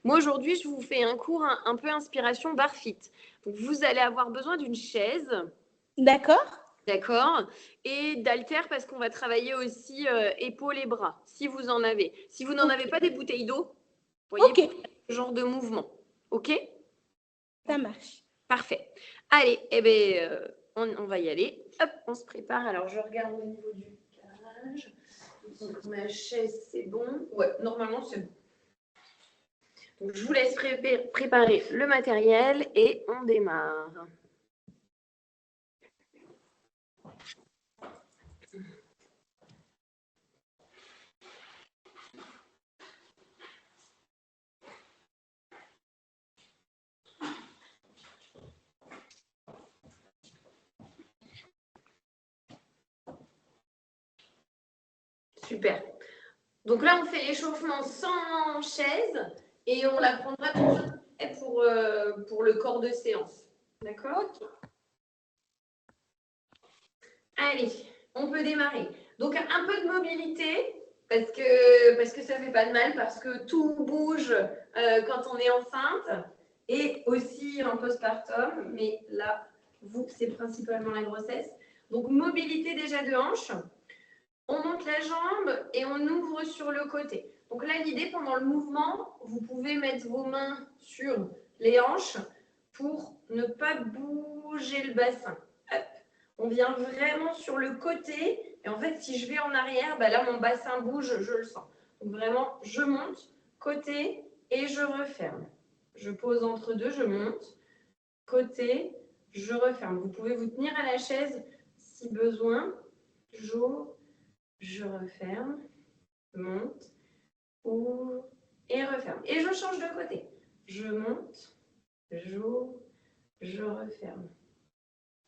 Moi, aujourd'hui, je vous fais un cours un peu inspiration barre-fit. Donc, vous allez avoir besoin d'une chaise. D'accord. D'accord. Et d'haltères parce qu'on va travailler aussi épaules et bras, si vous en avez. Si vous n'en avez pas, des bouteilles d'eau, vous voyez, pour faire ce genre de mouvement. OK? Ça marche. Parfait. Allez, eh bien, on va y aller. Hop, on se prépare. Alors, je regarde au niveau du carrelage. Donc, ma chaise, c'est bon. Ouais, normalement, c'est bon. Donc, je vous laisse préparer le matériel et on démarre. Super. Donc là, on fait l'échauffement sans chaise et on la prendra tout de suite pour le corps de séance. D'accord? Allez, on peut démarrer. Donc un peu de mobilité parce que ça ne fait pas de mal, parce que tout bouge quand on est enceinte et aussi en postpartum. Mais là, vous, c'est principalement la grossesse. Donc mobilité déjà de hanche. On monte la jambe et on ouvre sur le côté. Donc là, l'idée, pendant le mouvement, vous pouvez mettre vos mains sur les hanches pour ne pas bouger le bassin. Hop. On vient vraiment sur le côté. Et en fait, si je vais en arrière, bah là, mon bassin bouge, je le sens. Donc vraiment, je monte, côté, et je referme. Je pose entre deux, je monte, côté, je referme. Vous pouvez vous tenir à la chaise si besoin. J'ouvre, je referme, monte, ouvre et referme. Et je change de côté. Je monte, j'ouvre, je referme.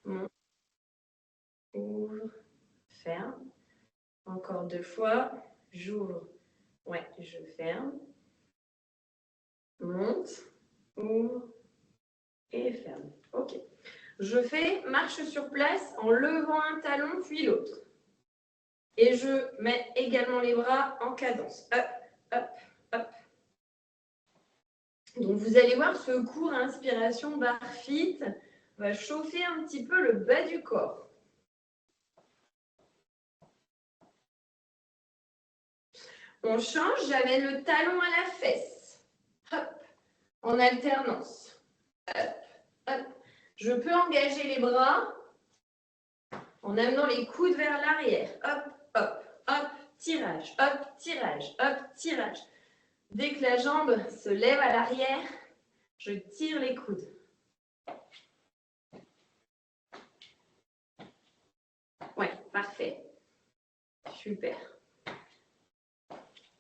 Monte, ouvre, ferme. Encore 2 fois. J'ouvre, ouais, je ferme. Monte, ouvre et ferme. Ok. Je fais marche sur place en levant un talon puis l'autre. Et je mets également les bras en cadence. Hop, hop, hop. Donc, vous allez voir, ce cours inspiration barre-fit va chauffer un petit peu le bas du corps. On change, j'amène le talon à la fesse. Hop, en alternance. Hop, hop. Je peux engager les bras en amenant les coudes vers l'arrière. Hop, hop, hop, tirage, hop, tirage, hop, tirage. Dès que la jambe se lève à l'arrière, je tire les coudes. Ouais, parfait. Super.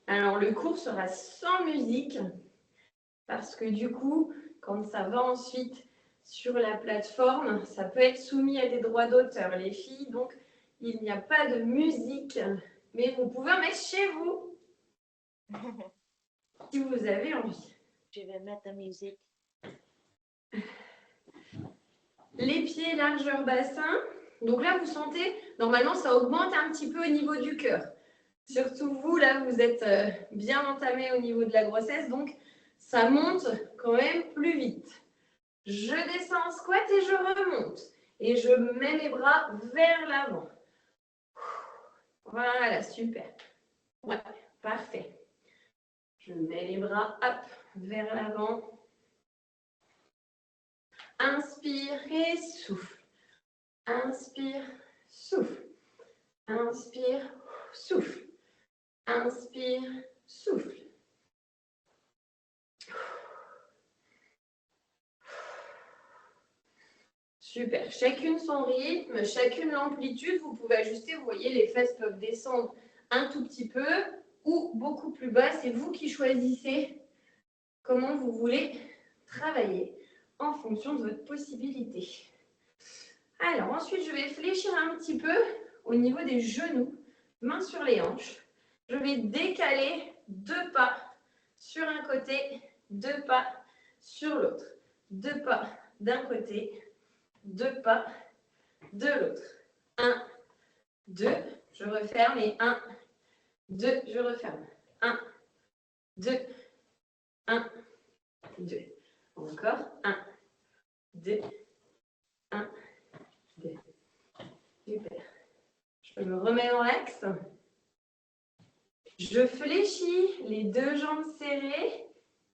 Alors, le cours sera sans musique parce que du coup, quand ça va ensuite sur la plateforme, ça peut être soumis à des droits d'auteur, les filles. Donc, il n'y a pas de musique, mais vous pouvez en mettre chez vous si vous avez envie. Je vais mettre la musique. Les pieds largeur bassin. Donc là, vous sentez, normalement, ça augmente un petit peu au niveau du cœur. Surtout vous, là, vous êtes bien entamé au niveau de la grossesse, donc ça monte quand même plus vite. Je descends en squat et je remonte. Et je mets mes bras vers l'avant. Voilà, super. Ouais, parfait. Je mets les bras, hop, vers l'avant. Inspire et souffle. Inspire, souffle. Inspire, souffle. Inspire, souffle. Super. Chacune son rythme, chacune l'amplitude. Vous pouvez ajuster. Vous voyez, les fesses peuvent descendre un tout petit peu ou beaucoup plus bas. C'est vous qui choisissez comment vous voulez travailler en fonction de votre possibilité. Alors, ensuite, je vais fléchir un petit peu au niveau des genoux, mains sur les hanches. Je vais décaler 2 pas sur un côté, 2 pas sur l'autre. 2 pas d'un côté, 2 pas de l'autre. 1, 2, je referme et 1, 2, je referme. 1, 2, 1, 2. Encore. 1, 2, 1, 2. Super. Je me remets en axe. Je fléchis les deux jambes serrées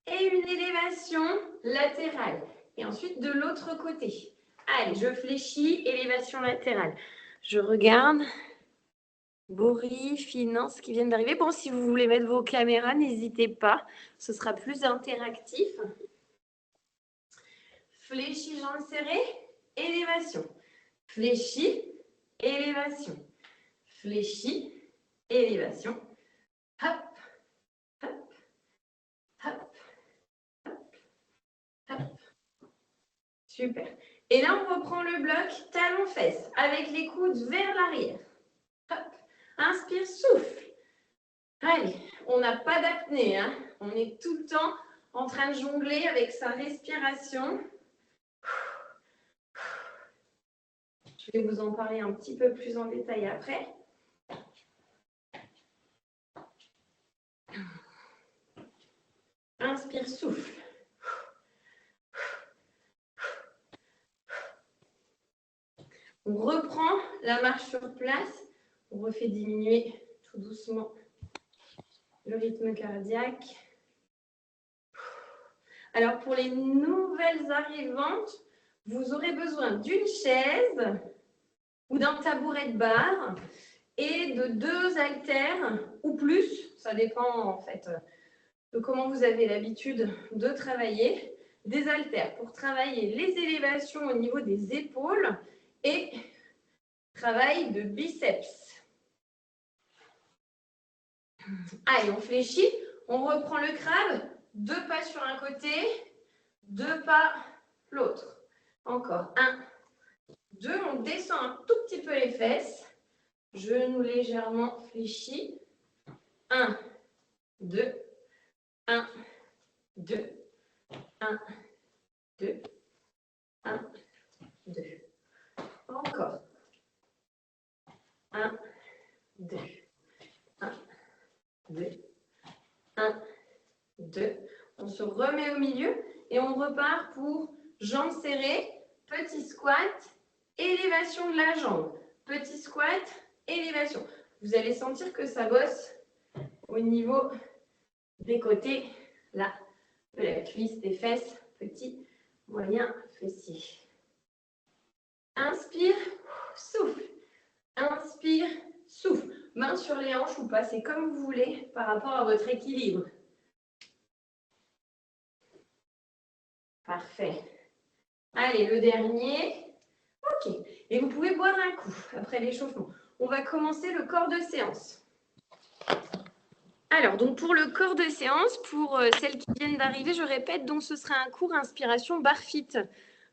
et une élévation latérale. Et ensuite, de l'autre côté. Allez, je fléchis, élévation latérale. Je regarde. Boris, Finance qui viennent d'arriver. Bon, si vous voulez mettre vos caméras, n'hésitez pas. Ce sera plus interactif. Fléchis, jambes serrées, élévation. Fléchis, élévation. Fléchis, élévation. Hop, hop, hop, hop, hop. Super. Et là, on reprend le bloc talon-fesse avec les coudes vers l'arrière. Hop. Inspire, souffle. Allez, on n'a pas d'apnée, hein. On est tout le temps en train de jongler avec sa respiration. Je vais vous en parler un petit peu plus en détail après. Inspire, souffle. On reprend la marche sur place. On refait diminuer tout doucement le rythme cardiaque. Alors, pour les nouvelles arrivantes, vous aurez besoin d'une chaise ou d'un tabouret de bar et de 2 haltères ou plus. Ça dépend en fait de comment vous avez l'habitude de travailler. Des haltères pour travailler les élévations au niveau des épaules et travail de biceps. Allez, on fléchit, on reprend le crabe, 2 pas sur un côté, 2 pas l'autre. Encore, 1, 2, on descend un tout petit peu les fesses, genoux légèrement fléchis, 1, 2, 1, 2, 1, 2, 1, 2. Encore, 1, 2, 1, 2, 1, 2. On se remet au milieu et on repart pour jambes serrées, petit squat, élévation de la jambe. Petit squat, élévation. Vous allez sentir que ça bosse au niveau des côtés, là, de la cuisse, des fesses, petit, moyen, fessier. Inspire, souffle. Inspire, souffle. Main sur les hanches ou pas, c'est comme vous voulez par rapport à votre équilibre. Parfait. Allez, le dernier. Ok. Et vous pouvez boire un coup après l'échauffement. On va commencer le corps de séance. Alors, donc pour le corps de séance, pour celles qui viennent d'arriver, je répète, donc ce sera un cours inspiration barre-fit.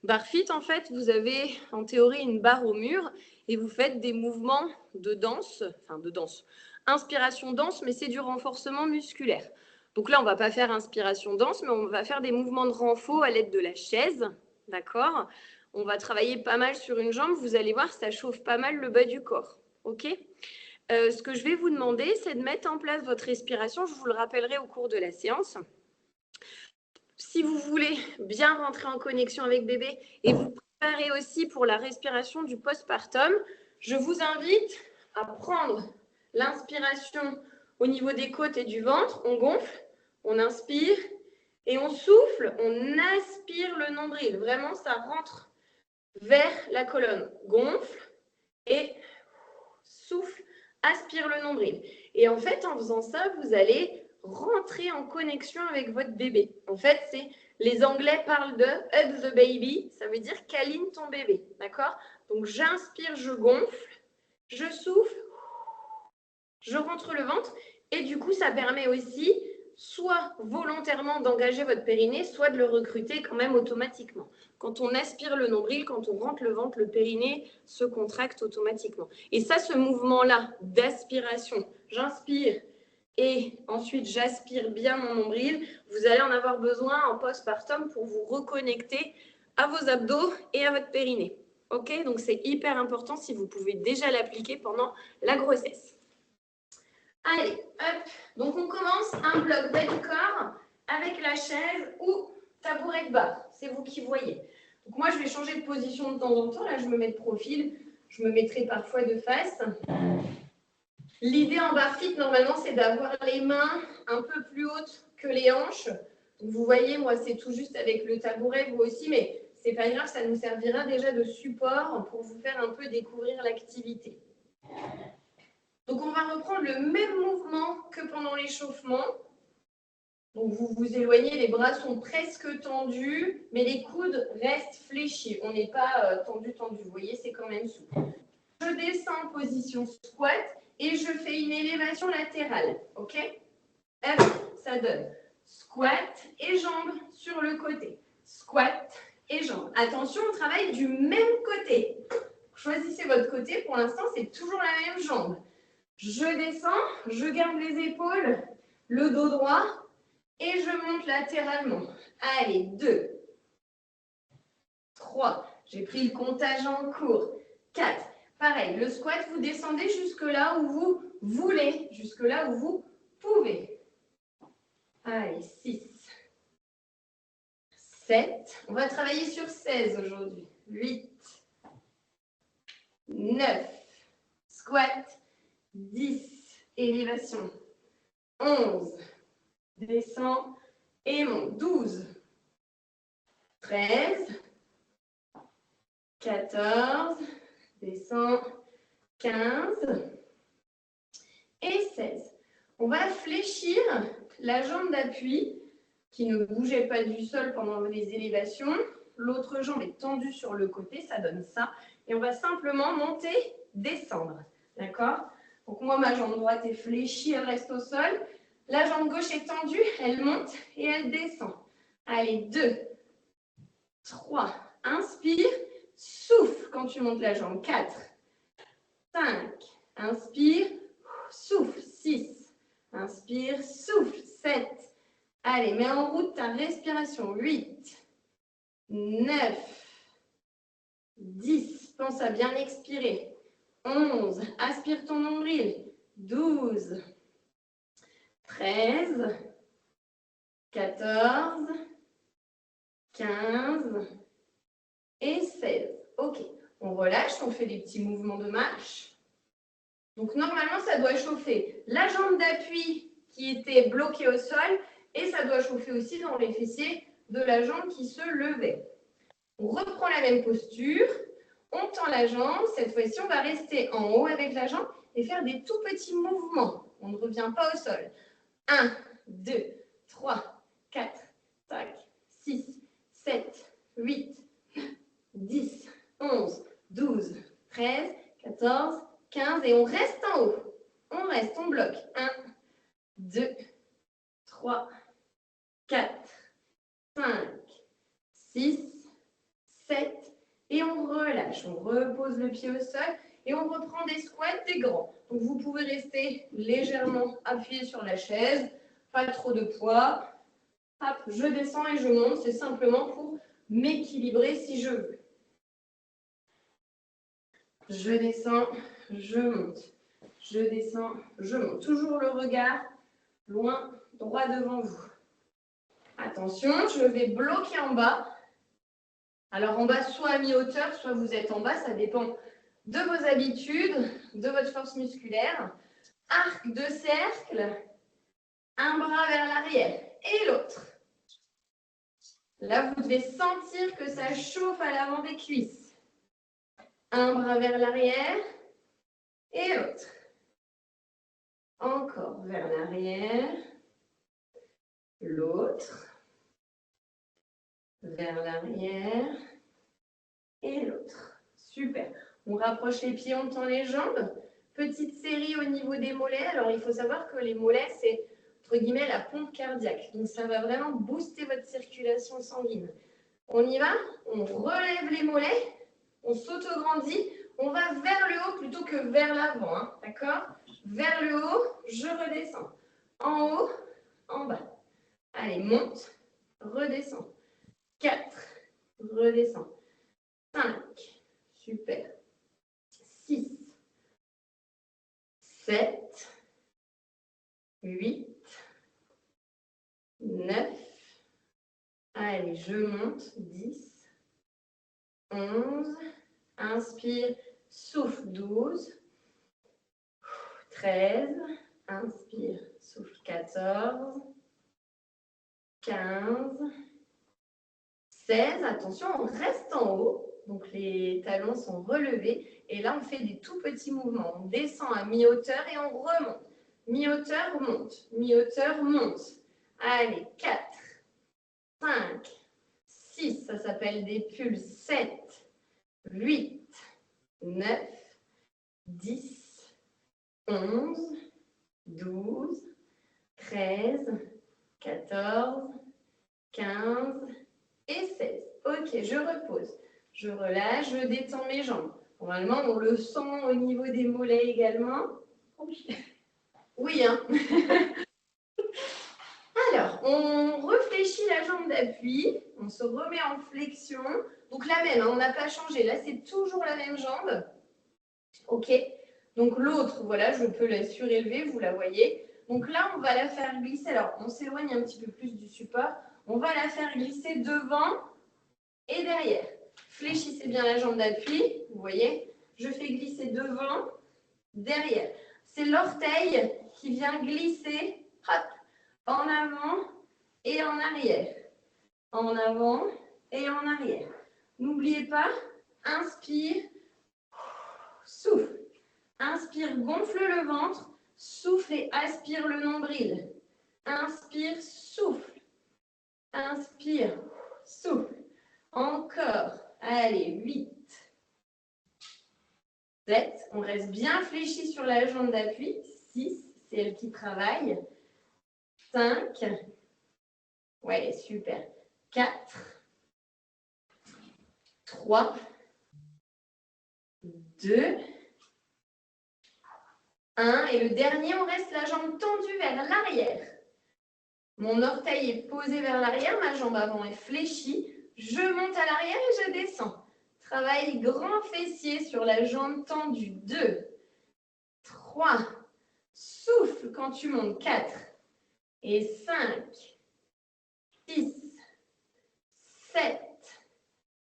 Barre-fit, en fait, vous avez en théorie une barre au mur et vous faites des mouvements de danse, inspiration danse, mais c'est du renforcement musculaire. Donc là, on ne va pas faire inspiration danse, mais on va faire des mouvements de renfort à l'aide de la chaise, d'accord? On va travailler pas mal sur une jambe, vous allez voir, ça chauffe pas mal le bas du corps, ok? Ce que je vais vous demander, c'est de mettre en place votre respiration. Je vous le rappellerai au cours de la séance. Si vous voulez bien rentrer en connexion avec bébé et vous préparer aussi pour la respiration du postpartum, je vous invite à prendre l'inspiration au niveau des côtes et du ventre. On gonfle, on inspire et on souffle, on aspire le nombril. Vraiment, ça rentre vers la colonne. Gonfle et souffle. Aspire le nombril. Et en fait, en faisant ça, vous allez rentrer en connexion avec votre bébé. En fait, c'est les Anglais parlent de hug the baby, ça veut dire câline ton bébé, d'accord? Donc, j'inspire, je gonfle, je souffle, je rentre le ventre et du coup, ça permet aussi soit volontairement d'engager votre périnée, soit de le recruter quand même automatiquement. Quand on aspire le nombril, quand on rentre le ventre, le périnée se contracte automatiquement. Et ça, ce mouvement-là d'aspiration, j'inspire et ensuite j'aspire bien mon nombril, vous allez en avoir besoin en postpartum pour vous reconnecter à vos abdos et à votre périnée. Ok? Donc, c'est hyper important si vous pouvez déjà l'appliquer pendant la grossesse. Allez, hop. Donc, on commence un bloc bas du corps avec la chaise ou tabouret de barre. C'est vous qui voyez. Donc moi, je vais changer de position de temps en temps. Là, je me mets de profil. Je me mettrai parfois de face. L'idée en barre fit, normalement, c'est d'avoir les mains un peu plus hautes que les hanches. Donc, vous voyez, moi, c'est tout juste avec le tabouret, vous aussi, mais c'est pas grave, ça nous servira déjà de support pour vous faire un peu découvrir l'activité. Donc, on va reprendre le même mouvement que pendant l'échauffement. Donc, vous vous éloignez, les bras sont presque tendus, mais les coudes restent fléchis. On n'est pas tendu. Vous voyez, c'est quand même souple. Je descends en position squat et je fais une élévation latérale. OK? Alors, ça donne squat et jambes sur le côté. Squat et jambes. Attention, on travaille du même côté. Choisissez votre côté. Pour l'instant, c'est toujours la même jambe. Je descends, je garde les épaules, le dos droit et je monte latéralement. Allez, 2, 3. J'ai pris le comptage en cours. 4. Pareil, le squat, vous descendez jusque là où vous voulez, jusque là où vous pouvez. Allez, 6, 7. On va travailler sur 16 aujourd'hui. 8, 9. Squat. 10. Élévation. 11. Descend et monte. 12. 13. 14. Descend. 15. Et 16. On va fléchir la jambe d'appui qui ne bougeait pas du sol pendant les élévations. L'autre jambe est tendue sur le côté, ça donne ça. Et on va simplement monter, descendre. D'accord? Donc moi, ma jambe droite est fléchie, elle reste au sol. La jambe gauche est tendue, elle monte et elle descend. Allez, 2, 3, inspire, souffle quand tu montes la jambe. 4, 5, inspire, souffle. 6, inspire, souffle. 7, allez, mets en route ta respiration. 8, 9, 10, pense à bien expirer. 11, aspire ton nombril. 12, 13, 14, 15 et 16. Ok, on relâche, on fait des petits mouvements de marche. Donc normalement, ça doit chauffer la jambe d'appui qui était bloquée au sol et ça doit chauffer aussi dans les fessiers de la jambe qui se levait. On reprend la même posture, on tend la jambe. Cette fois-ci, on va rester en haut avec la jambe et faire des tout petits mouvements. On ne revient pas au sol. 1, 2, 3, 4, 5, 6, 7, 8, 10, 11, 12, 13, 14, 15 et on reste en haut. On reste, on bloque. 1, 2, 3, 4, 5, 6, 7 et on relâche. On repose le pied au sol et on reprend des squats, des grands. Donc vous pouvez rester légèrement appuyé sur la chaise, pas trop de poids. Hop, je descends et je monte, c'est simplement pour m'équilibrer si je veux. Je descends, je monte. Je descends, je monte. Toujours le regard loin, droit devant vous. Attention, je vais bloquer en bas. Alors en bas, soit à mi-hauteur, soit vous êtes en bas, ça dépend de vos habitudes, de votre force musculaire. Arc de cercle, un bras vers l'arrière et l'autre. Là, vous devez sentir que ça chauffe à l'avant des cuisses. Un bras vers l'arrière et l'autre. Encore vers l'arrière, l'autre, vers l'arrière et l'autre. Super. On rapproche les pieds, on tend les jambes. Petite série au niveau des mollets. Alors, il faut savoir que les mollets, c'est entre guillemets la pompe cardiaque. Donc, ça va vraiment booster votre circulation sanguine. On y va? On relève les mollets, on s'autograndit, on va vers le haut plutôt que vers l'avant. Hein, d'accord? Vers le haut, je redescends. En haut, en bas. Allez, monte, redescends. 4, redescends. 5, super. 6, 7, 8, 9, Allez, je monte. 10, 11. Inspire, souffle. 12, 13. Inspire, souffle. 14, 15, 16. Attention, on reste en haut. Donc, les talons sont relevés. Et là, on fait des tout petits mouvements. On descend à mi-hauteur et on remonte. Mi-hauteur, monte. Mi-hauteur, monte. Allez, 4, 5, 6. Ça s'appelle des pulls. 7, 8, 9, 10, 11, 12, 13, 14, 15 et 16. Ok, je repose. Je relâche, je détends mes jambes. Normalement, on le sent au niveau des mollets également. Oui. Oui, hein. Alors, on réfléchit la jambe d'appui. On se remet en flexion. Donc la même, hein, on n'a pas changé. Là, c'est toujours la même jambe. Ok. Donc l'autre, voilà, je peux la surélever, vous la voyez. Donc là, on va la faire glisser. Alors, on s'éloigne un petit peu plus du support. On va la faire glisser devant et derrière. Fléchissez bien la jambe d'appui, vous voyez. Je fais glisser devant, derrière. C'est l'orteil qui vient glisser, hop, en avant et en arrière. En avant et en arrière. N'oubliez pas, inspire, souffle. Inspire, gonfle le ventre. Souffle et aspire le nombril. Inspire, souffle. Inspire, souffle. Encore. Allez, 8, 7. On reste bien fléchi sur la jambe d'appui. 6, c'est elle qui travaille. 5. Ouais, super. 4, 3, 2, 1. Et le dernier, on reste la jambe tendue vers l'arrière. Mon orteil est posé vers l'arrière, ma jambe avant est fléchie. Je monte à l'arrière et je descends. Travaille grand fessier sur la jambe tendue. 2, 3. Souffle quand tu montes. 4 et 5, 6, 7,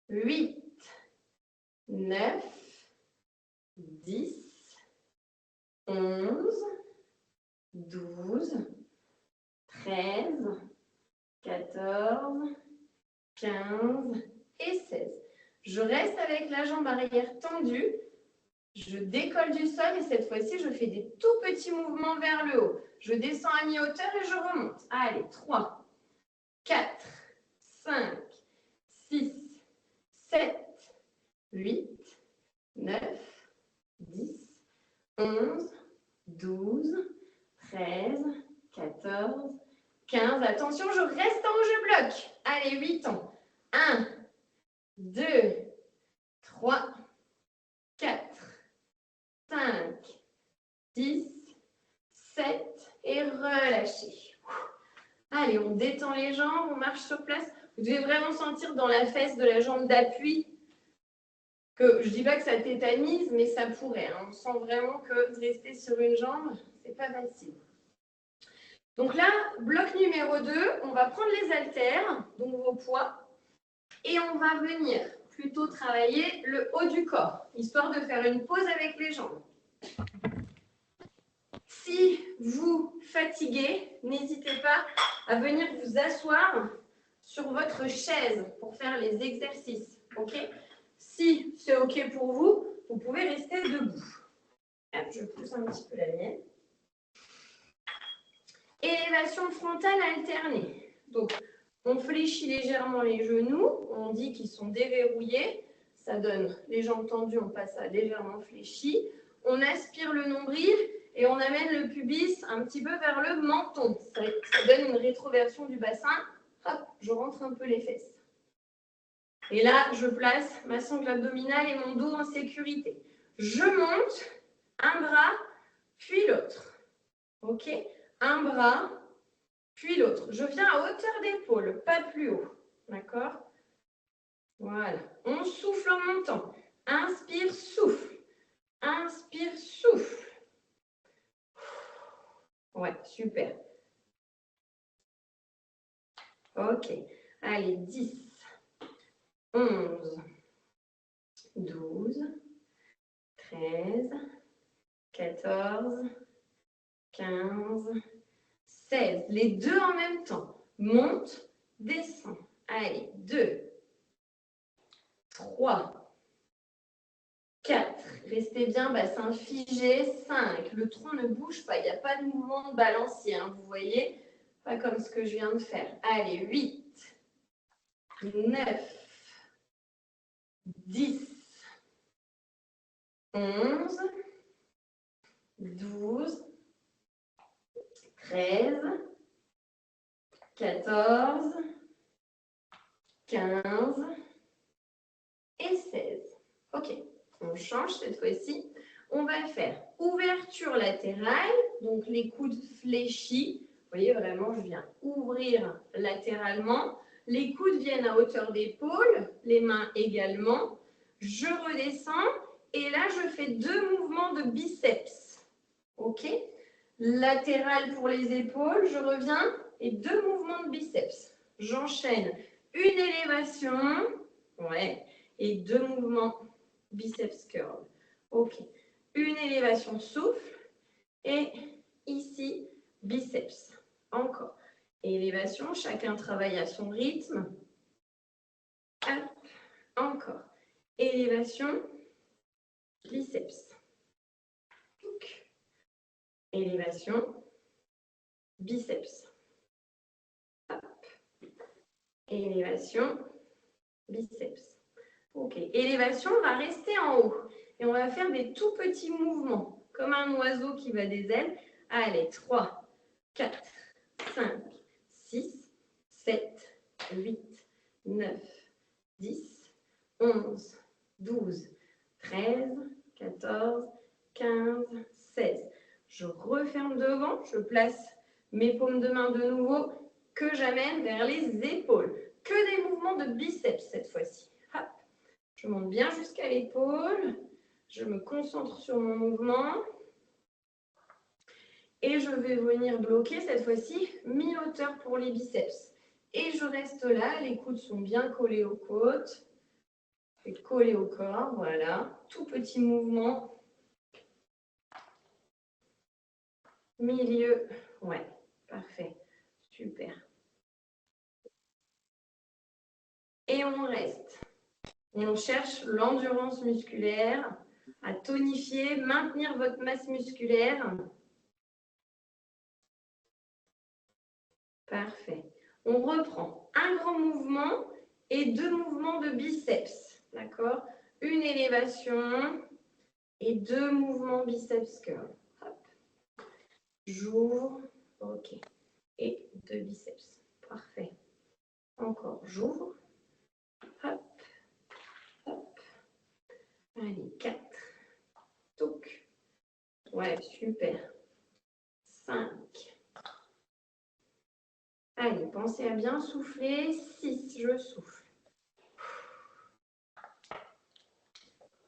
8, 9, 10, 11, 12, 13, 14, 15 et 16. Je reste avec la jambe arrière tendue. Je décolle du sol et cette fois-ci, je fais des tout petits mouvements vers le haut. Je descends à mi-hauteur et je remonte. Allez, 3, 4, 5, 6, 7, 8, 9, 10, 11, 12, 13, 14, 15. Attention, je reste en haut, je bloque. Allez, 8 ans. 1, 2, 3, 4, 5, 6, 7 et relâchez. Allez, on détend les jambes, on marche sur place. Vous devez vraiment sentir dans la fesse de la jambe d'appui que, je ne dis pas que ça tétanise, mais ça pourrait. Hein. On sent vraiment que rester sur une jambe, c'est pas facile. Donc là, bloc numéro 2, on va prendre les haltères, donc vos poids, et on va venir plutôt travailler le haut du corps, histoire de faire une pause avec les jambes. Si vous fatiguez, n'hésitez pas à venir vous asseoir sur votre chaise pour faire les exercices. Okay ? Si c'est OK pour vous, vous pouvez rester debout. Je pousse un petit peu la mienne. Élévation frontale alternée. Donc, on fléchit légèrement les genoux. On dit qu'ils sont déverrouillés. Ça donne les jambes tendues, on passe à légèrement fléchi. On aspire le nombril et on amène le pubis un petit peu vers le menton. Ça donne une rétroversion du bassin. Hop, je rentre un peu les fesses. Et là, je place ma sangle abdominale et mon dos en sécurité. Je monte un bras, puis l'autre. OK ? Un bras, puis l'autre. Je viens à hauteur d'épaule, pas plus haut. D'accord ? Voilà. On souffle en montant. Inspire, souffle. Inspire, souffle. Ouais, super. OK. Allez, 10, 11, 12, 13, 14, 15, 16. Les deux en même temps. Monte, descend. Allez, 2, 3, 4. Restez bien, bassin figé. 5. Le tronc ne bouge pas. Il n'y a pas de mouvement de balancier. Hein, vous voyez? Pas comme ce que je viens de faire. Allez, 8, 9, 10, 11, 12, 13, 14, 15 et 16. Ok, on change cette fois-ci. On va faire ouverture latérale, donc les coudes fléchis. Vous voyez, vraiment, je viens ouvrir latéralement. Les coudes viennent à hauteur d'épaule, les mains également. Je redescends et là, je fais 2 mouvements de biceps. Ok? Latéral pour les épaules, je reviens et 2 mouvements de biceps. J'enchaîne une élévation, ouais, et 2 mouvements biceps curl. Ok. Une élévation souffle et ici biceps. Encore. Élévation, chacun travaille à son rythme. Hop. Encore. Élévation, biceps. Élévation, biceps. Hop. Élévation, biceps. Ok. Élévation, on va rester en haut. Et on va faire des tout petits mouvements, comme un oiseau qui va des ailes. Allez, 3, 4, 5, 6, 7, 8, 9, 10, 11, 12, 13, 14, 15, 16. Je referme devant, je place mes paumes de main de nouveau, que j'amène vers les épaules. Que des mouvements de biceps cette fois-ci. Hop. Je monte bien jusqu'à l'épaule. Je me concentre sur mon mouvement. Et je vais venir bloquer cette fois-ci mi-hauteur pour les biceps. Et je reste là, les coudes sont bien collés aux côtes. Et collés au corps, voilà. Tout petit mouvement. Milieu, ouais, parfait, super. Et on reste. Et on cherche l'endurance musculaire, à tonifier, maintenir votre masse musculaire. Parfait. On reprend un grand mouvement et 2 mouvements de biceps. D'accord? Une élévation et 2 mouvements biceps curl. Hop. J'ouvre. OK. Et 2 biceps. Parfait. Encore. J'ouvre. Hop. Hop. Allez, 4. Touc. Ouais, super. 5. Allez, pensez à bien souffler. 6, je souffle.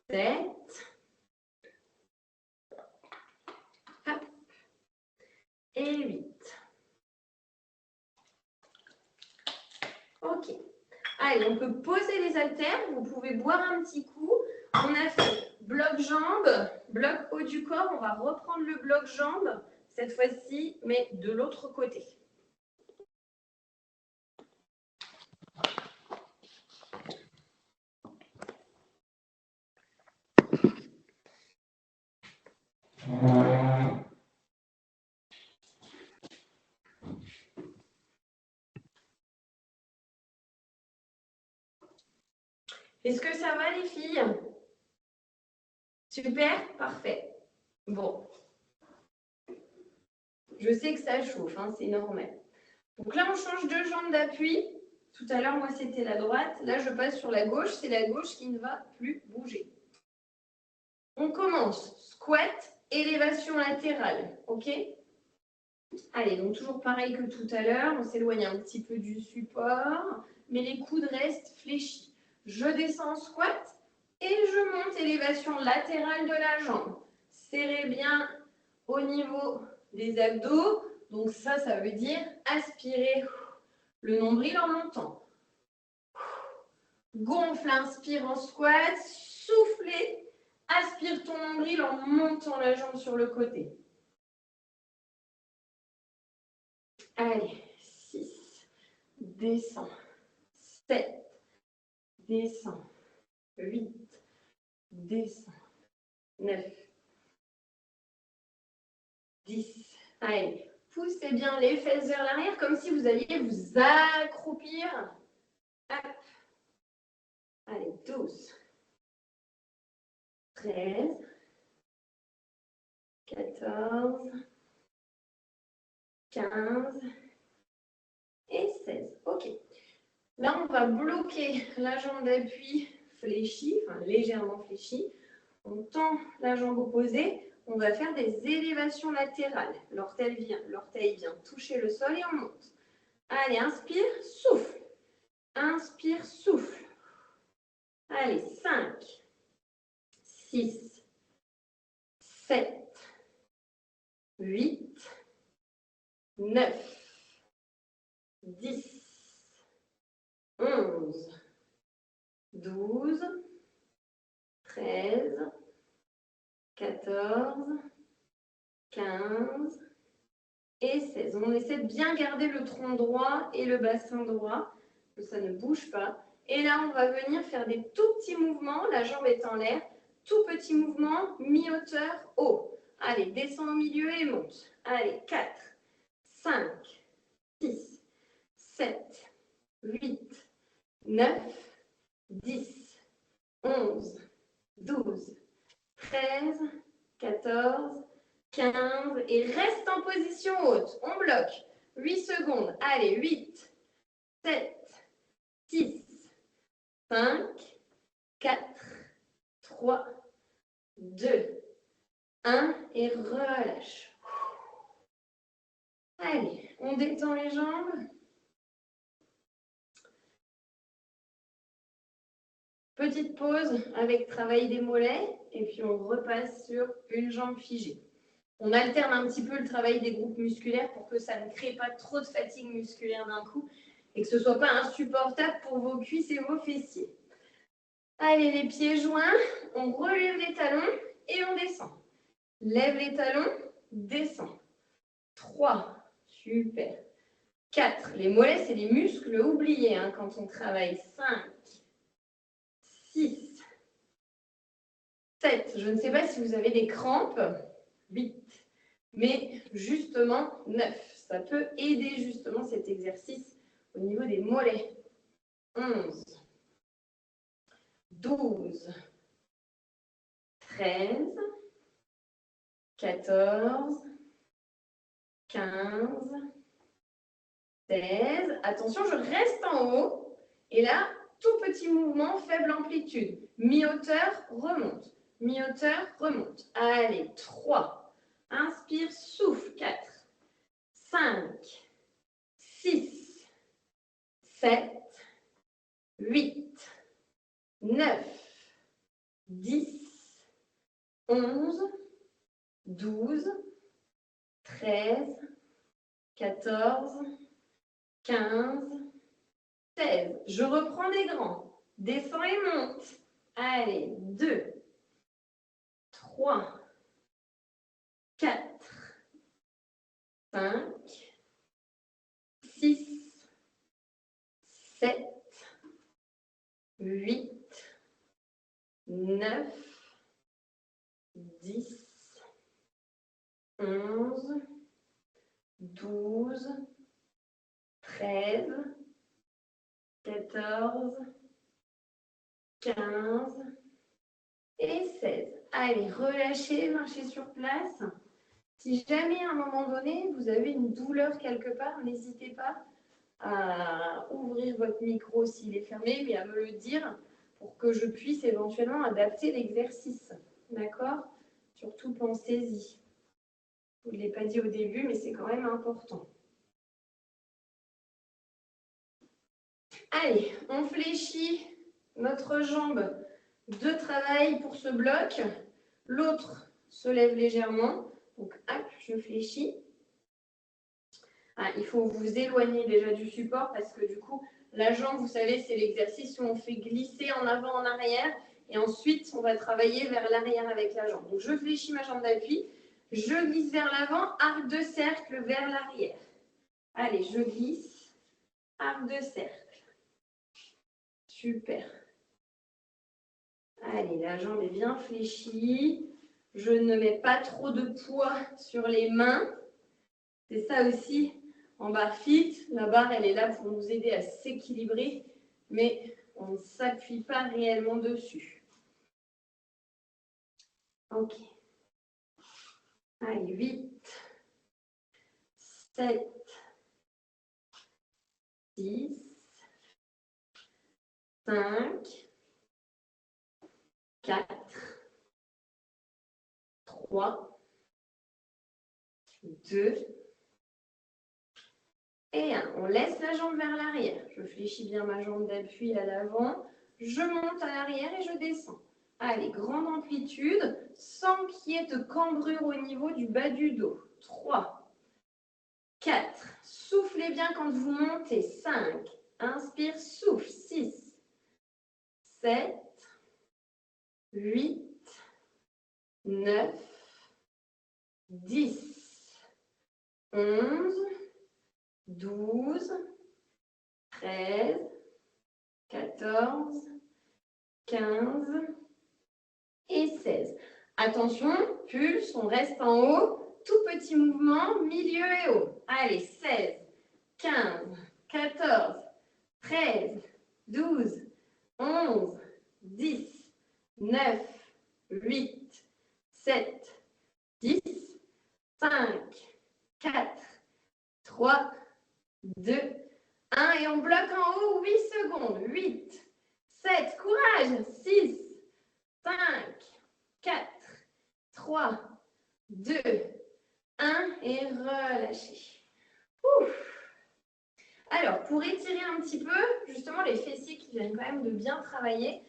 7. Hop. Et 8. Ok. Allez, on peut poser les haltères. Vous pouvez boire un petit coup. On a fait bloc jambes, bloc haut du corps. On va reprendre le bloc jambes, cette fois-ci, mais de l'autre côté. Est-ce que ça va les filles? Super, parfait. Bon. Je sais que ça chauffe, hein, c'est normal. Donc là, on change de jambe d'appui. Tout à l'heure, moi, c'était la droite. Là, je passe sur la gauche. C'est la gauche qui ne va plus bouger. On commence. Squat, élévation latérale. OK? Allez, donc toujours pareil que tout à l'heure. On s'éloigne un petit peu du support, mais les coudes restent fléchis. Je descends en squat et je monte élévation latérale de la jambe. Serrez bien au niveau des abdos. Donc ça veut dire aspirer le nombril en montant. Gonfle, inspire en squat. Soufflez. Aspire ton nombril en montant la jambe sur le côté. Allez, 6. Descends. 7. Descends. 8. Descends. 9. 10. Allez, poussez bien les fesses vers l'arrière comme si vous alliez vous accroupir. Hop. Allez, 12. 13. 14. 15. Et 16. OK. Là, on va bloquer la jambe d'appui fléchie, enfin légèrement fléchie. On tend la jambe opposée. On va faire des élévations latérales. L'orteil vient toucher le sol et on monte. Allez, inspire, souffle. Inspire, souffle. Allez, 5, 6, 7, 8, 9, 10, 11, 12, 13, 14, 15 et 16. On essaie de bien garder le tronc droit et le bassin droit, que ça ne bouge pas. Et là, on va venir faire des tout petits mouvements. La jambe est en l'air. Tout petit mouvement, mi-hauteur, haut. Allez, descends au milieu et monte. Allez, 4, 5, 6, 7, 8, 9, 10, 11, 12, 13, 14, 15 et reste en position haute. On bloque. 8 secondes. Allez, 8, 7, 6, 5, 4, 3, 2, 1 et relâche. Allez, on détend les jambes. Petite pause avec travail des mollets et puis on repasse sur une jambe figée. On alterne un petit peu le travail des groupes musculaires pour que ça ne crée pas trop de fatigue musculaire d'un coup et que ce ne soit pas insupportable pour vos cuisses et vos fessiers. Allez, les pieds joints, on relève les talons et on descend. Lève les talons, descend. 3, super. 4, les mollets, c'est les muscles oubliés hein, quand on travaille. 5, 6, 7, je ne sais pas si vous avez des crampes. 8, mais justement 9. Ça peut aider justement cet exercice au niveau des mollets. 11, 12, 13, 14, 15, 16. Attention, je reste en haut. Et là, tout petit mouvement, faible amplitude. Mi-hauteur, remonte. Mi-hauteur, remonte. Allez, 3. Inspire, souffle. 4, 5, 6, 7, 8, 9, 10, 11, 12, 13, 14, 15, 16. Je reprends des grands. Descends et monte. Allez, 2, 3, 4, 5, 6, 7, 8, 9, 10, 11, 12, 13, 14, 15 et 16. Allez, relâchez, marchez sur place. Si jamais à un moment donné, vous avez une douleur quelque part, n'hésitez pas à ouvrir votre micro s'il est fermé, mais à me le dire pour que je puisse éventuellement adapter l'exercice. D'accord? Surtout pensez-y. Je ne vous l'ai pas dit au début, mais c'est quand même important. Allez, on fléchit notre jambe de travail pour ce bloc. L'autre se lève légèrement. Donc, hop, je fléchis. Ah, il faut vous éloigner déjà du support parce que du coup, La jambe, vous savez, c'est l'exercice où on fait glisser en avant, en arrière. Et ensuite, on va travailler vers l'arrière avec la jambe. Donc, je fléchis ma jambe d'appui. Je glisse vers l'avant, arc de cercle vers l'arrière. Allez, je glisse, arc de cercle. Super. Allez, la jambe est bien fléchie. Je ne mets pas trop de poids sur les mains. C'est ça aussi, en barre fit, la barre, elle est là pour nous aider à s'équilibrer, mais on ne s'appuie pas réellement dessus. Ok. Allez, 8, 7, 6, 5, 4, 3, 2, et 1. On laisse la jambe vers l'arrière. Je fléchis bien ma jambe d'appui à l'avant. Je monte à l'arrière et je descends. Allez, grande amplitude, sans qu'il y ait de cambrure au niveau du bas du dos. 3, 4. Soufflez bien quand vous montez. 5. Inspire, souffle. 6, 7, 8, 9, 10, 11, 12, 13, 14, 15 et 16. Attention, pulse, on reste en haut. Tout petit mouvement, milieu et haut. Allez, 16, 15, 14, 13, 12, 11, 10, 9, 8, 7, 6, 5, 4, 3, 2, 1. Et on bloque en haut 8 secondes. 8, 7, courage. 6, 5, 4, 3, 2, 1. Et relâchez. Ouf. Alors, pour étirer un petit peu, justement, les fessiers qui viennent quand même de bien travailler,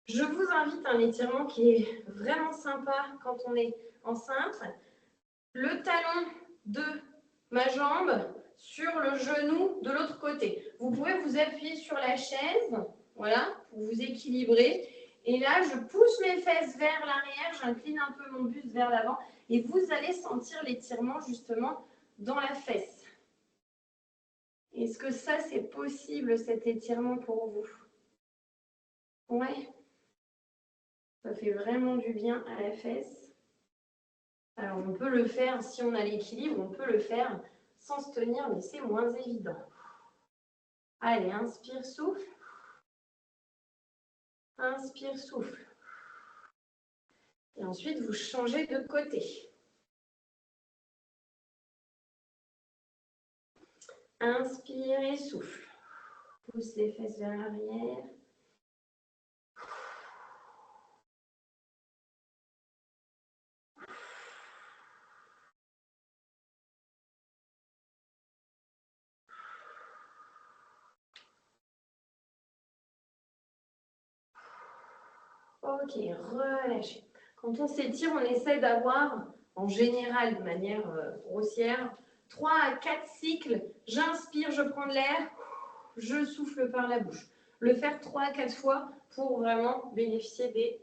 je vous invite à un étirement qui est vraiment sympa quand on est enceinte. Le talon de ma jambe sur le genou de l'autre côté. Vous pouvez vous appuyer sur la chaise, voilà, pour vous équilibrer. Et là, je pousse mes fesses vers l'arrière, j'incline un peu mon buste vers l'avant et vous allez sentir l'étirement justement dans la fesse. Est-ce que ça, c'est possible, cet étirement pour vous? Ouais. Ça fait vraiment du bien à la fesse. Alors, on peut le faire, si on a l'équilibre, on peut le faire sans se tenir, mais c'est moins évident. Allez, inspire, souffle. Inspire, souffle. Et ensuite, vous changez de côté. Inspire et souffle. Pousse les fesses vers l'arrière. Ok, relâchez. Quand on s'étire, on essaie d'avoir, en général, de manière grossière, 3 à 4 cycles. J'inspire, je prends de l'air, je souffle par la bouche. Le faire 3 à 4 fois pour vraiment bénéficier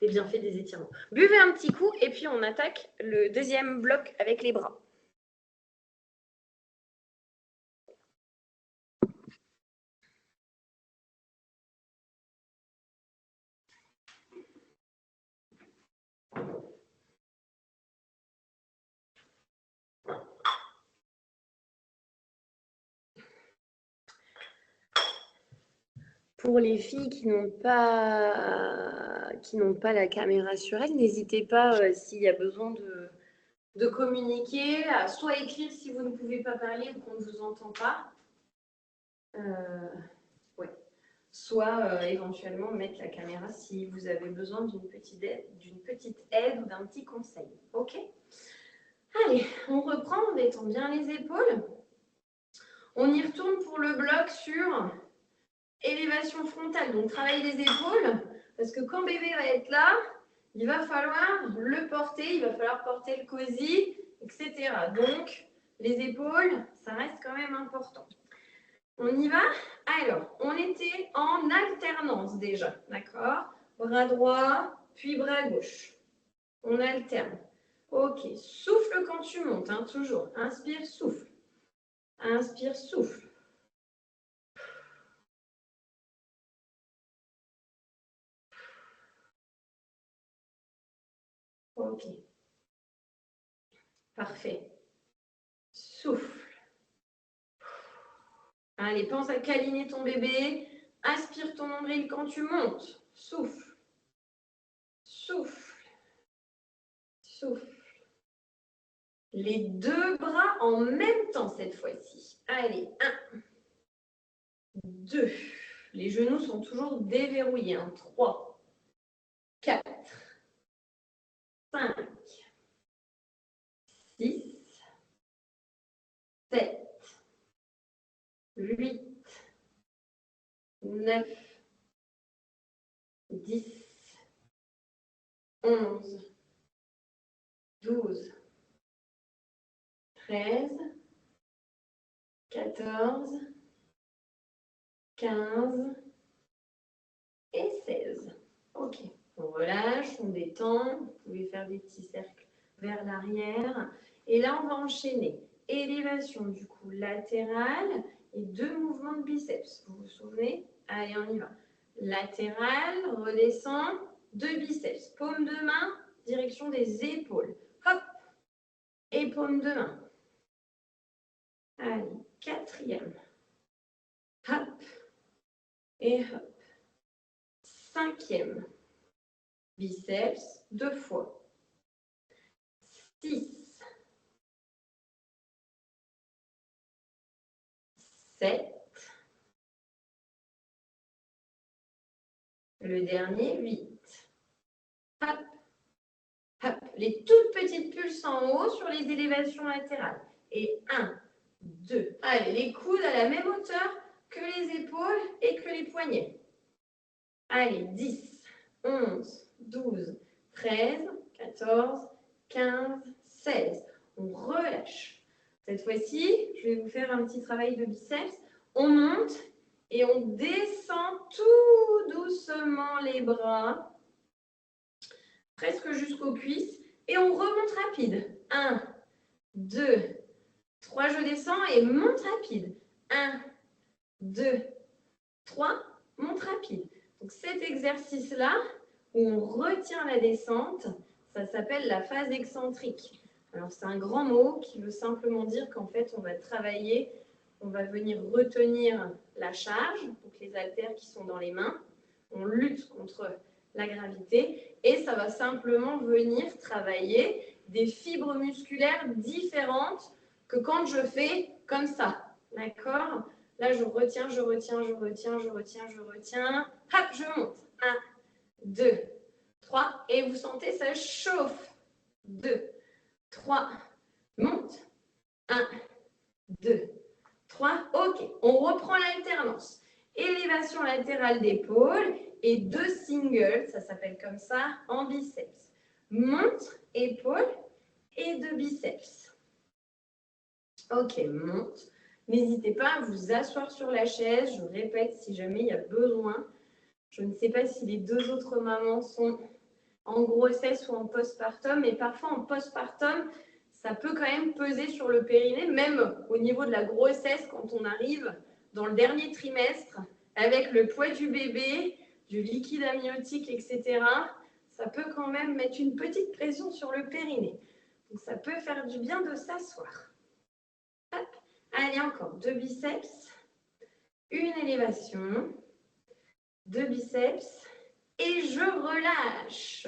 des bienfaits des étirements. Buvez un petit coup et puis on attaque le deuxième bloc avec les bras. Pour les filles qui n'ont pas la caméra sur elles, n'hésitez pas, s'il y a besoin de communiquer, à soit écrire si vous ne pouvez pas parler ou qu'on ne vous entend pas, ouais. Soit éventuellement mettre la caméra si vous avez besoin d'une petite aide ou d'un petit conseil. Ok? Allez, on reprend, on détend bien les épaules. On y retourne pour le bloc sur élévation frontale, donc travail des épaules, parce que quand bébé va être là, il va falloir le porter, il va falloir porter le cosy, etc. Donc, les épaules, ça reste quand même important. On y va? Alors, on était en alternance déjà, d'accord? Bras droit, puis bras gauche. On alterne. Ok, souffle quand tu montes, hein, toujours. Inspire, souffle. Inspire, souffle. Ok. Parfait. Souffle. Allez, pense à câliner ton bébé. Aspire ton nombril quand tu montes. Souffle. Souffle. Souffle. Les deux bras en même temps cette fois-ci. Allez, 1, 2. Les genoux sont toujours déverrouillés. 3, 4, 5, 6, 7, 8, 9, 10, 11, 12, 13, 14, 15 et 16. Ok, on relâche, on détend. Vous pouvez faire des petits cercles vers l'arrière. Et là, on va enchaîner. Élévation du cou latérale et 2 mouvements de biceps. Vous vous souvenez? Allez, on y va. Latéral, redescend, 2 biceps. Paume de main, direction des épaules. Hop, et paume de main. Allez, 4e. Hop, et hop. 5e. Biceps, 2 fois. 6, 7, le dernier, 8. Hop, hop. Les toutes petites pulses en haut sur les élévations latérales. Et 1, 2. Allez, les coudes à la même hauteur que les épaules et que les poignets. Allez, 10, 11, 12, 13, 14, 15, 16. On relâche. Cette fois-ci, je vais vous faire un petit travail de biceps. On monte et on descend tout doucement les bras, presque jusqu'aux cuisses. Et on remonte rapide. 1, 2, 3, je descends et monte rapide. 1, 2, 3, monte rapide. Donc cet exercice-là, où on retient la descente, ça s'appelle la phase excentrique. Alors c'est un grand mot qui veut simplement dire qu'en fait on va travailler, on va venir retenir la charge, donc les haltères qui sont dans les mains, on lutte contre la gravité et ça va simplement venir travailler des fibres musculaires différentes que quand je fais comme ça, d'accord? Là, je retiens, je retiens, je retiens, je retiens, je retiens. Hop, je monte. 1, 2, 3. Et vous sentez, ça chauffe. 2, 3. Monte. 1, 2, 3. OK. On reprend l'alternance. Élévation latérale d'épaule et 2 singles, ça s'appelle comme ça, en biceps. Monte, épaule et 2 biceps. OK, monte. N'hésitez pas à vous asseoir sur la chaise. Je répète si jamais il y a besoin. Je ne sais pas si les 2 autres mamans sont en grossesse ou en postpartum, mais parfois en postpartum, ça peut quand même peser sur le périnée, même au niveau de la grossesse quand on arrive dans le dernier trimestre, avec le poids du bébé, du liquide amniotique, etc. Ça peut quand même mettre une petite pression sur le périnée. Donc ça peut faire du bien de s'asseoir. Hop. Allez, encore 2 biceps, une élévation, 2 biceps et je relâche.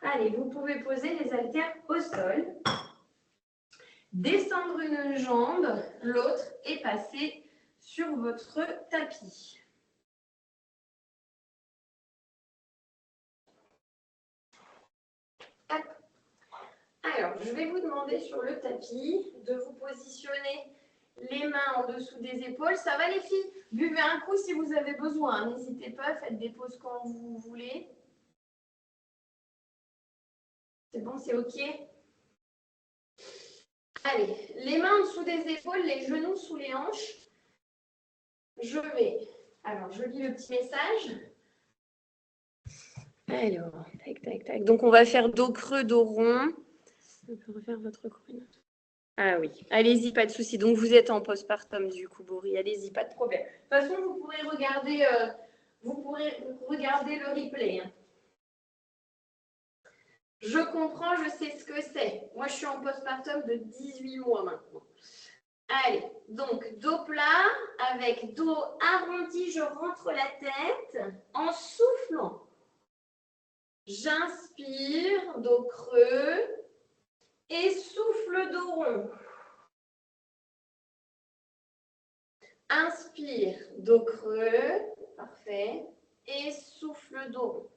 Allez, vous pouvez poser les haltères au sol, descendre une jambe, l'autre et passer sur votre tapis. Hop. Alors, je vais vous demander sur le tapis de vous positionner les mains en dessous des épaules. Ça va les filles? Buvez un coup si vous avez besoin. N'hésitez pas, faites des pauses quand vous voulez. C'est bon, c'est OK? Allez, les mains en dessous des épaules, les genoux sous les hanches. Alors, je lis le petit message. Alors, tac, tac, tac. Donc, on va faire dos creux, dos rond. On peut refaire votre chrono. Ah oui, allez-y, pas de souci. Donc, vous êtes en postpartum du coup, Boris. Allez-y, pas de problème. De toute façon, vous pourrez regarder le replay. Hein. Je comprends, je sais ce que c'est. Moi, je suis en postpartum de 18 mois maintenant. Allez, donc dos plat avec dos arrondi, je rentre la tête en soufflant. J'inspire, dos creux et souffle, dos rond. Inspire, dos creux, parfait, et souffle, dos rond.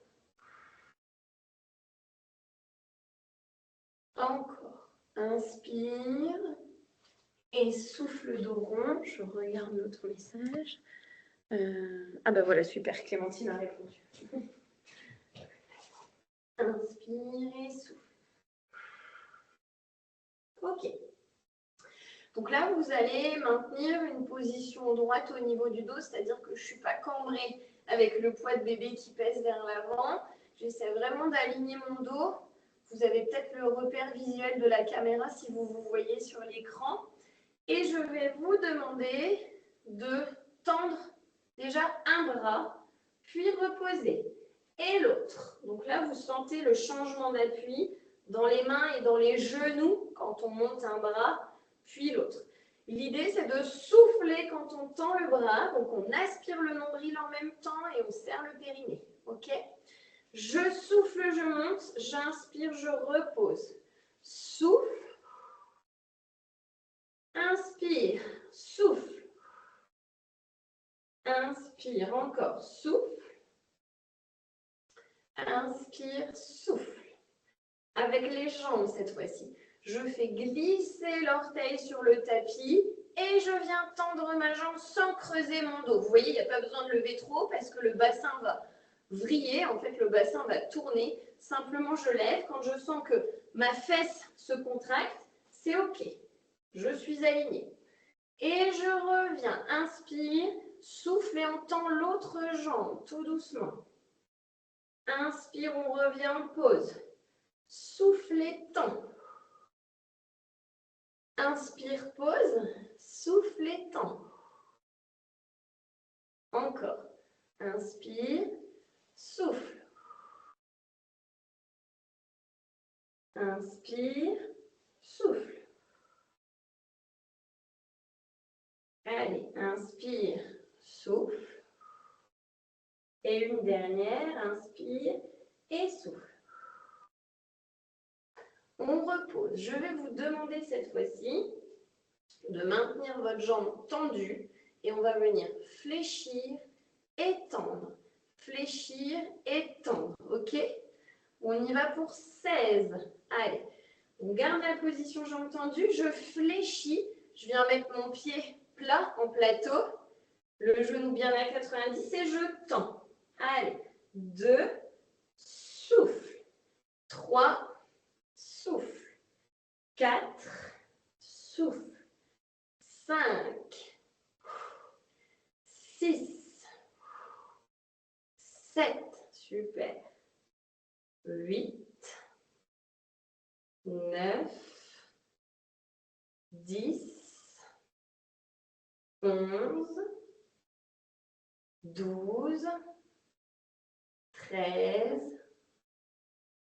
Encore, inspire et souffle, dos rond. Je regarde notre message. Ah ben voilà, super, Clémentine a répondu. Inspire et souffle. Ok. Donc là, vous allez maintenir une position droite au niveau du dos, c'est-à-dire que je ne suis pas cambrée avec le poids de bébé qui pèse vers l'avant. J'essaie vraiment d'aligner mon dos. Vous avez peut-être le repère visuel de la caméra si vous vous voyez sur l'écran. Et je vais vous demander de tendre déjà un bras, puis reposer. Et l'autre. Donc là, vous sentez le changement d'appui dans les mains et dans les genoux quand on monte un bras, puis l'autre. L'idée, c'est de souffler quand on tend le bras. Donc, on aspire le nombril en même temps et on serre le périnée. OK? Je souffle, je monte. J'inspire, je repose. Souffle. Inspire. Souffle. Inspire encore. Souffle. Inspire, souffle. Avec les jambes cette fois-ci. Je fais glisser l'orteil sur le tapis et je viens tendre ma jambe sans creuser mon dos. Vous voyez, il n'y a pas besoin de lever trop parce que le bassin va vriller. En fait, le bassin va tourner. Simplement, je lève. Quand je sens que ma fesse se contracte, c'est OK. Je suis alignée. Et je reviens. Inspire, souffle et on tend l'autre jambe tout doucement. Inspire, on revient en pause. Souffle et tend. Inspire, pause. Souffle et tend. Encore. Inspire, souffle. Inspire, souffle. Allez, inspire, souffle. Et une dernière, inspire et souffle. On repose. Je vais vous demander cette fois-ci de maintenir votre jambe tendue et on va venir fléchir et tendre. Fléchir et tendre. OK? On y va pour 16. Allez, on garde la position jambe tendue. Je fléchis. Je viens mettre mon pied plat en plateau. Le genou bien à 90 et je tends. Allez, 2, souffle. 3, souffle. 4, souffle. 5, 6, 7, super. 8, 9, 10, 11, 12, 13,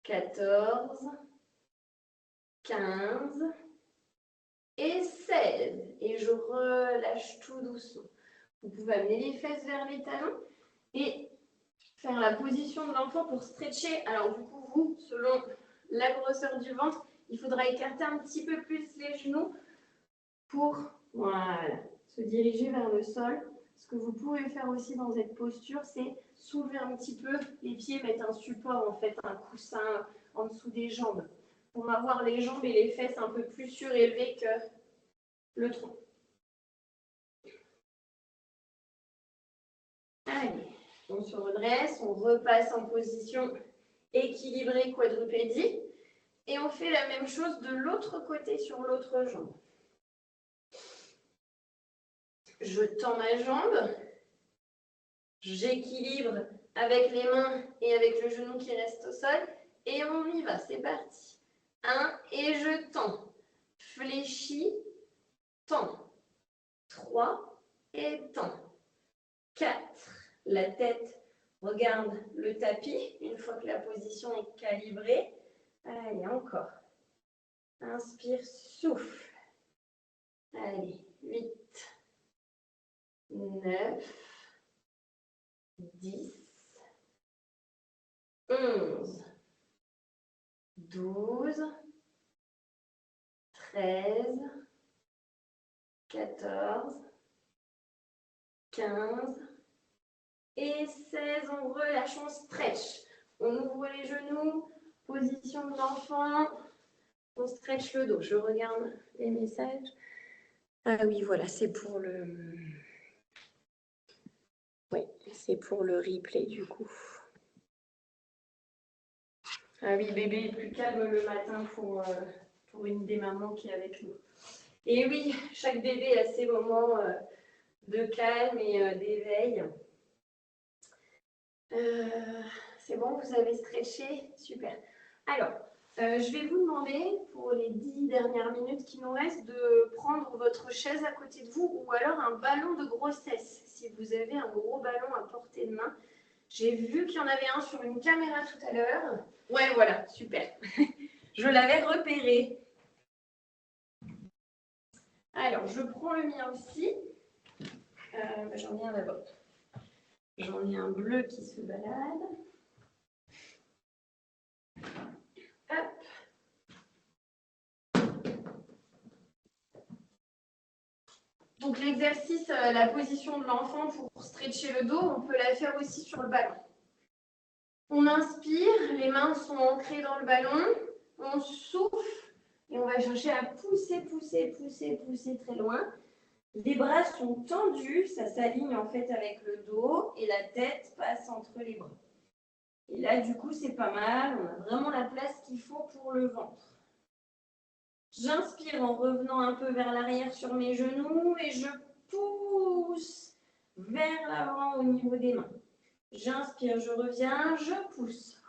14, 15 et 16. Et je relâche tout doucement. Vous pouvez amener les fesses vers les talons et faire la position de l'enfant pour stretcher. Alors du coup, vous, selon la grosseur du ventre, il faudra écarter un petit peu plus les genoux pour voilà, se diriger vers le sol. Ce que vous pouvez faire aussi dans cette posture, c'est soulever un petit peu les pieds, mettre un support, en fait, un coussin en dessous des jambes, pour avoir les jambes et les fesses un peu plus surélevées que le tronc. Allez, on se redresse, on repasse en position équilibrée quadrupédie et on fait la même chose de l'autre côté sur l'autre jambe. je tends ma jambe, j'équilibre avec les mains et avec le genou qui reste au sol, et on y va, c'est parti. 1, et je tends, fléchis, tends. 3, et tends. 4, la tête regarde le tapis, une fois que la position est calibrée. Allez, encore. Inspire, souffle. Allez, 8, 9, 10, 11, 12, 13, 14, 15 et 16. On relâche, on stretch. On ouvre les genoux, position de l'enfant. On stretch le dos. Je regarde les messages. Ah oui, voilà, c'est pour le... Oui, c'est pour le replay du coup. Ah oui, bébé est plus calme le matin pour une des mamans qui est avec nous. Et oui, chaque bébé a ses moments de calme et d'éveil. C'est bon, vous avez stretché? Super. Alors, je vais vous demander, pour les 10 dernières minutes qui nous restent, de prendre votre chaise à côté de vous ou alors un ballon de grossesse, si vous avez un gros ballon à portée de main. J'ai vu qu'il y en avait un sur une caméra tout à l'heure. Ouais, voilà, super. Je l'avais repéré. Alors, je prends le mien aussi. J'en ai un d'abord. J'en ai un bleu qui se balade. Hop. Donc l'exercice, la position de l'enfant pour stretcher le dos, on peut la faire aussi sur le ballon. On inspire, les mains sont ancrées dans le ballon, on souffle et on va chercher à pousser, pousser, pousser, pousser très loin. Les bras sont tendus, ça s'aligne en fait avec le dos et la tête passe entre les bras. Et là, du coup, c'est pas mal, on a vraiment la place qu'il faut pour le ventre. J'inspire en revenant un peu vers l'arrière sur mes genoux et je pousse vers l'avant au niveau des mains. J'inspire, je reviens, je pousse.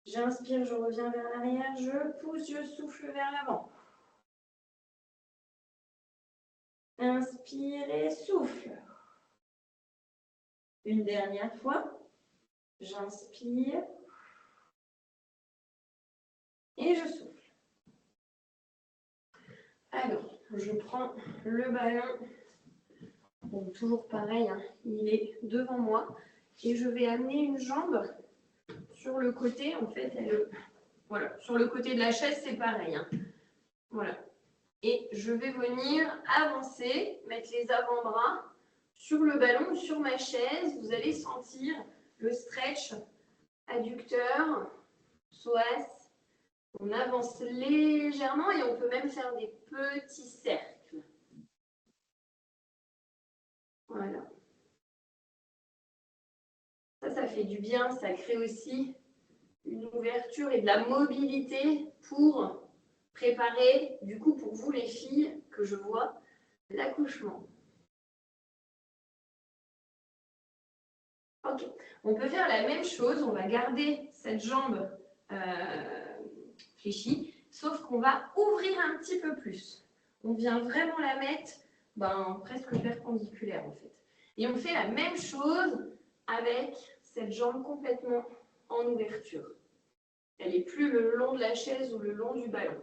J'inspire, je reviens vers l'arrière, je pousse, je souffle vers l'avant. Inspire et souffle. Une dernière fois. J'inspire et je souffle. Alors, je prends le ballon. Bon, toujours pareil, hein, il est devant moi. Et je vais amener une jambe sur le côté. En fait, voilà, sur le côté de la chaise, c'est pareil. Hein. Voilà. Et je vais venir avancer, mettre les avant-bras sur le ballon ou sur ma chaise. Vous allez sentir le stretch adducteur, psoas. On avance légèrement et on peut même faire des petits cercles. Voilà. Ça fait du bien. Ça crée aussi une ouverture et de la mobilité pour préparer, du coup, pour vous les filles, que je vois, l'accouchement. Ok, on peut faire la même chose, on va garder cette jambe fléchie, sauf qu'on va ouvrir un petit peu plus. On vient vraiment la mettre presque perpendiculaire en fait. Et on fait la même chose avec cette jambe complètement en ouverture. Elle n'est plus le long de la chaise ou le long du ballon.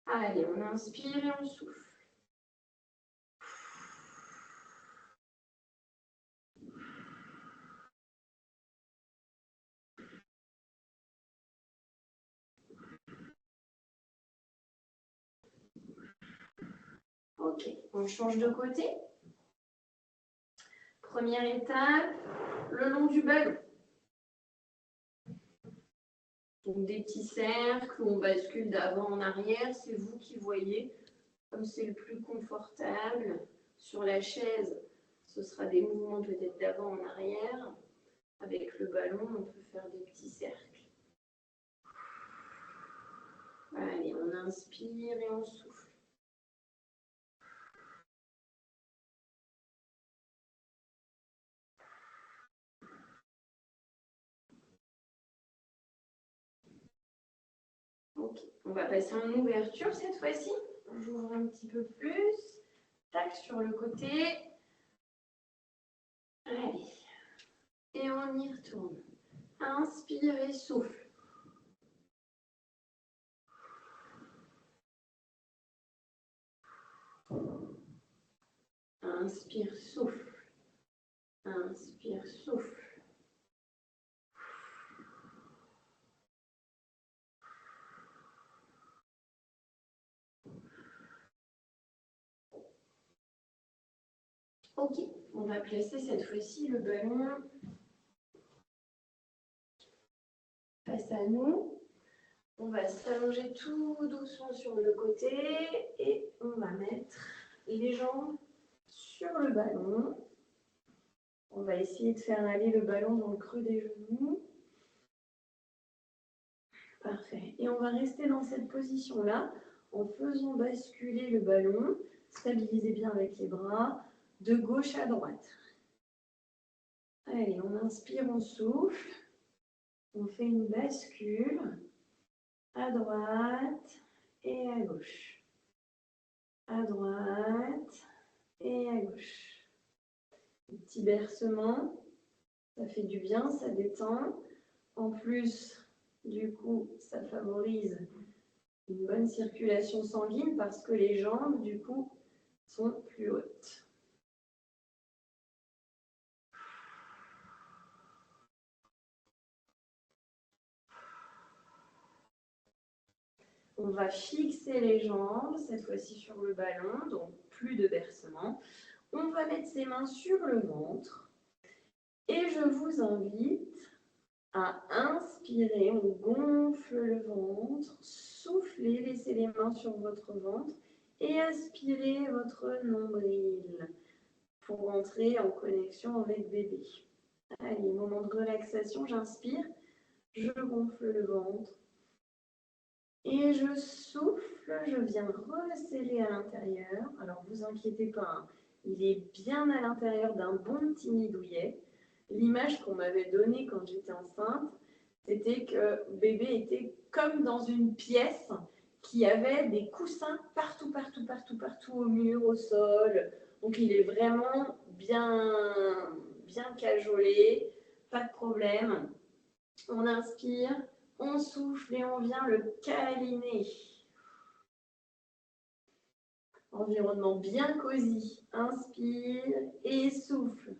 Allez, on inspire et on souffle. Ok, on change de côté. Première étape, le long du ballon. Donc des petits cercles où on bascule d'avant en arrière, c'est vous qui voyez comme c'est le plus confortable. Sur la chaise, ce sera des mouvements peut-être d'avant en arrière. Avec le ballon, on peut faire des petits cercles. Allez, on inspire et on souffle. Ok, on va passer en ouverture cette fois-ci. J'ouvre un petit peu plus. Tac, sur le côté. Allez. Et on y retourne. Inspire et souffle. Inspire, souffle. Inspire, souffle. Ok, on va placer cette fois-ci le ballon face à nous. On va s'allonger tout doucement sur le côté et on va mettre les jambes sur le ballon. On va essayer de faire aller le ballon dans le creux des genoux. Parfait. Et on va rester dans cette position-là en faisant basculer le ballon. Stabilisez bien avec les bras, de gauche à droite. Allez, on inspire, on souffle. On fait une bascule à droite et à gauche. À droite et à gauche. Un petit bercement, ça fait du bien, ça détend. En plus, du coup, ça favorise une bonne circulation sanguine parce que les jambes, du coup, sont plus hautes. On va fixer les jambes, cette fois-ci sur le ballon, donc plus de bercement. On va mettre ses mains sur le ventre et je vous invite à inspirer, on gonfle le ventre, soufflez, laissez les mains sur votre ventre et aspirez votre nombril pour entrer en connexion avec bébé. Allez, moment de relaxation, j'inspire, je gonfle le ventre et je souffle, je viens resserrer à l'intérieur. Alors, vous inquiétez pas, hein, il est bien à l'intérieur d'un bon petit nid douillet. L'image qu'on m'avait donnée quand j'étais enceinte, c'était que bébé était comme dans une pièce qui avait des coussins partout, partout, partout, partout au mur, au sol. Donc, il est vraiment bien, bien cajolé, pas de problème. On inspire, on souffle et on vient le câliner. Environnement bien cosy. Inspire et souffle.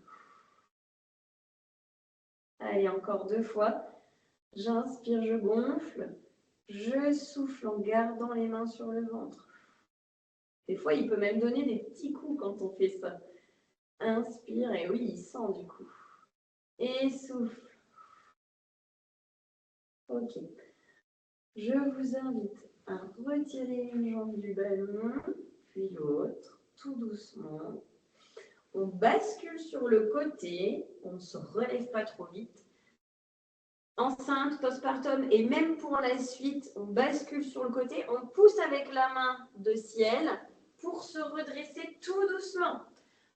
Allez, encore 2 fois. J'inspire, je gonfle. Je souffle en gardant les mains sur le ventre. Des fois, il peut même donner des petits coups quand on fait ça. Inspire, et oui, il sent du coup. Et souffle. Ok. Je vous invite à retirer une jambe du ballon, puis l'autre, tout doucement. On bascule sur le côté, on ne se relève pas trop vite. Enceinte, postpartum et même pour la suite, on bascule sur le côté, on pousse avec la main de ciel pour se redresser tout doucement.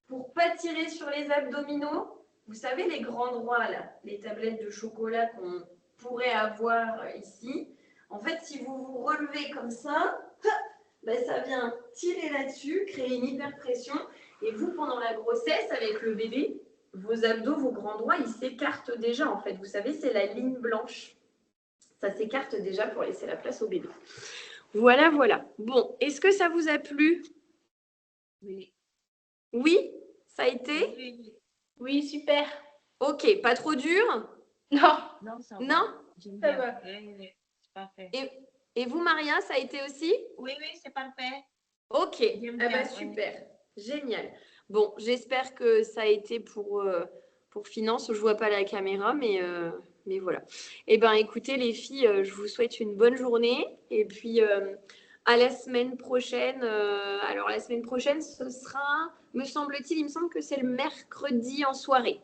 Pour ne pas tirer sur les abdominaux, vous savez les grands droits là, les tablettes de chocolat qu'on pourrait avoir ici. En fait, si vous vous relevez comme ça, ben ça vient tirer là-dessus, créer une hyperpression. Et vous, pendant la grossesse, avec le bébé, vos abdos, vos grands droits, ils s'écartent déjà en fait. Vous savez, c'est la ligne blanche. Ça s'écarte déjà pour laisser la place au bébé. Voilà, voilà. Bon, est-ce que ça vous a plu? Oui. Oui, ça a été? Oui. Oui, super. Ok, pas trop dur? Non, Non, ça Non? va. J'aime ça bien. va. Oui, c'est parfait. Et vous, Maria, ça a été aussi? Oui, c'est parfait. Ok, J'aime ah bien, bah, super, génial. Bon, j'espère que ça a été pour Finance. Je vois pas la caméra, mais voilà. Eh bien, écoutez, les filles, je vous souhaite une bonne journée. Et puis, à la semaine prochaine. Alors, la semaine prochaine, ce sera, me semble-t-il, il me semble que c'est le mercredi en soirée.